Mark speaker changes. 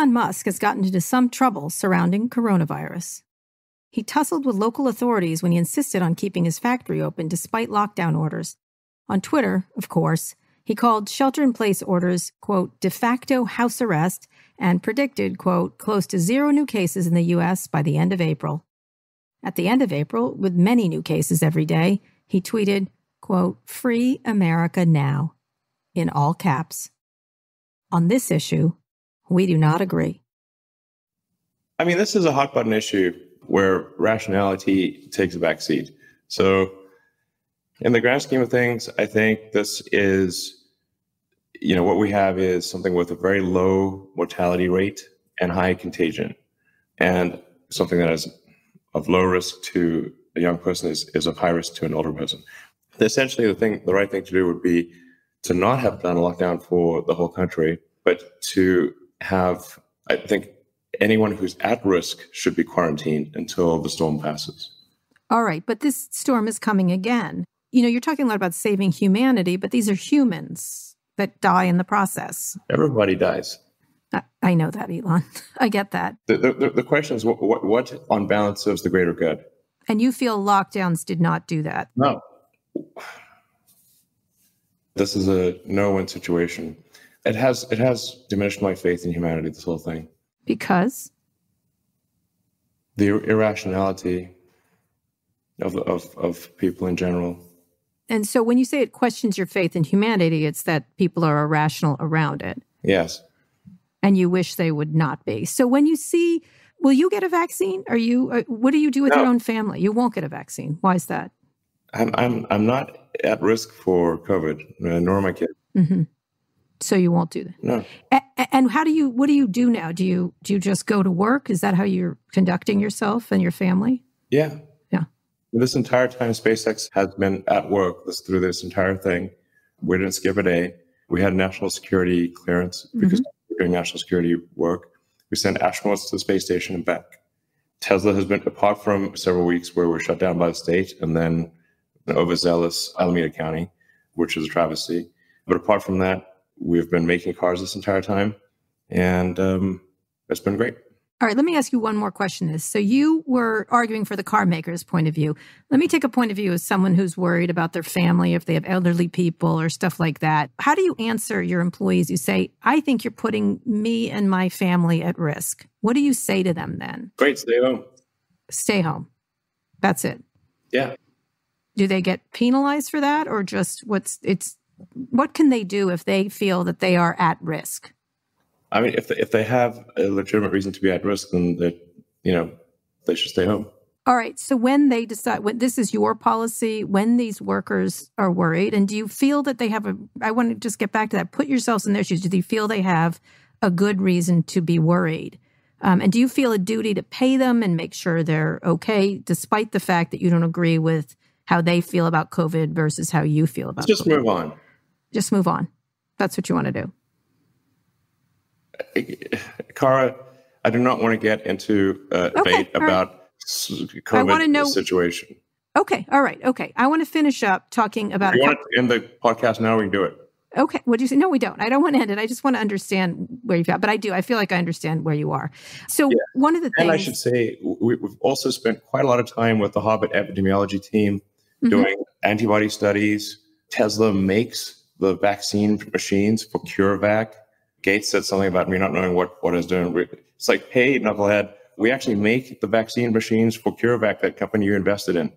Speaker 1: Elon Musk has gotten into some trouble surrounding coronavirus. He tussled with local authorities when he insisted on keeping his factory open despite lockdown orders. On Twitter, of course, he called shelter-in-place orders, quote, de facto house arrest, and predicted, quote, close to 0 new cases in the U.S. by the end of April. At the end of April, with many new cases every day, he tweeted, quote, free America now, in all caps. On this issue, we do not agree.
Speaker 2: I mean, this is a hot button issue where rationality takes a backseat. So in the grand scheme of things, I think this is, what we have is something with a very low mortality rate and high contagion. And something that is of low risk to a young person is of high risk to an older person. Essentially, the right thing to do would be to not have done a lockdown for the whole country, but to have, I think, anyone who's at risk should be quarantined until the storm passes.
Speaker 1: All right, but this storm is coming again. You're talking a lot about saving humanity, but these are humans that die in the process.
Speaker 2: Everybody dies.
Speaker 1: I know that, Elon. I get that.
Speaker 2: The question is, what on balance serves the greater good?
Speaker 1: And you feel lockdowns did not do that?
Speaker 2: No. This is a no-win situation. It has diminished my faith in humanity, this whole thing.
Speaker 1: Because?
Speaker 2: The irrationality of people in general.
Speaker 1: And so when you say it questions your faith in humanity, it's that people are irrational around it.
Speaker 2: Yes.
Speaker 1: And you wish they would not be. So when you see, will you get a vaccine? What do you do with your own family? You won't get a vaccine. Why is that?
Speaker 2: I'm not at risk for COVID, nor am I kids.
Speaker 1: Mm-hmm. So you won't do that?
Speaker 2: No.
Speaker 1: And what do you do now? Do you just go to work? Is that how you're conducting yourself and your family?
Speaker 2: Yeah.
Speaker 1: Yeah.
Speaker 2: This entire time, SpaceX has been at work through this entire thing. We didn't skip a day. We had national security clearance because we're doing national security work. We sent astronauts to the space station and back. Tesla has been, apart from several weeks where we're shut down by the state and then an overzealous Alameda County, which is a travesty. But apart from that, we've been making cars this entire time, and it's been great.
Speaker 1: All right, let me ask you one more question. So you were arguing for the car maker's point of view. Let me take a point of view as someone who's worried about their family, if they have elderly people or stuff like that. How do you answer your employees who say, I think you're putting me and my family at risk? What do you say to them then?
Speaker 2: Great, stay home.
Speaker 1: Stay home. That's it.
Speaker 2: Yeah.
Speaker 1: Do they get penalized for that, or just what can they do if they feel that they are at risk?
Speaker 2: I mean, if they have a legitimate reason to be at risk, then they should stay home.
Speaker 1: All right. So when they decide, this is your policy, when these workers are worried, and do you feel that they have I want to just get back to that, put yourselves in their shoes. Do they feel they have a good reason to be worried? And do you feel a duty to pay them and make sure they're okay, despite the fact that you don't agree with how they feel about COVID versus how you feel about
Speaker 2: Just
Speaker 1: COVID?
Speaker 2: move on.
Speaker 1: Just move on. That's what you want to do.
Speaker 2: Cara, I do not want to get into a debate about COVID situation.
Speaker 1: Okay. All right. Okay. I want to finish up talking about...
Speaker 2: You want to end the podcast now? We can do it.
Speaker 1: Okay. What do you say? No, we don't. I don't want to end it. I just want to understand where you've got, but I do. I feel like I understand where you are. So one of the things...
Speaker 2: And I should say, we've also spent quite a lot of time with the Harvard epidemiology team doing antibody studies. Tesla makes the vaccine machines for CureVac. Gates said something about me not knowing what it's doing. It's like, hey, knucklehead, we actually make the vaccine machines for CureVac, that company you invested in.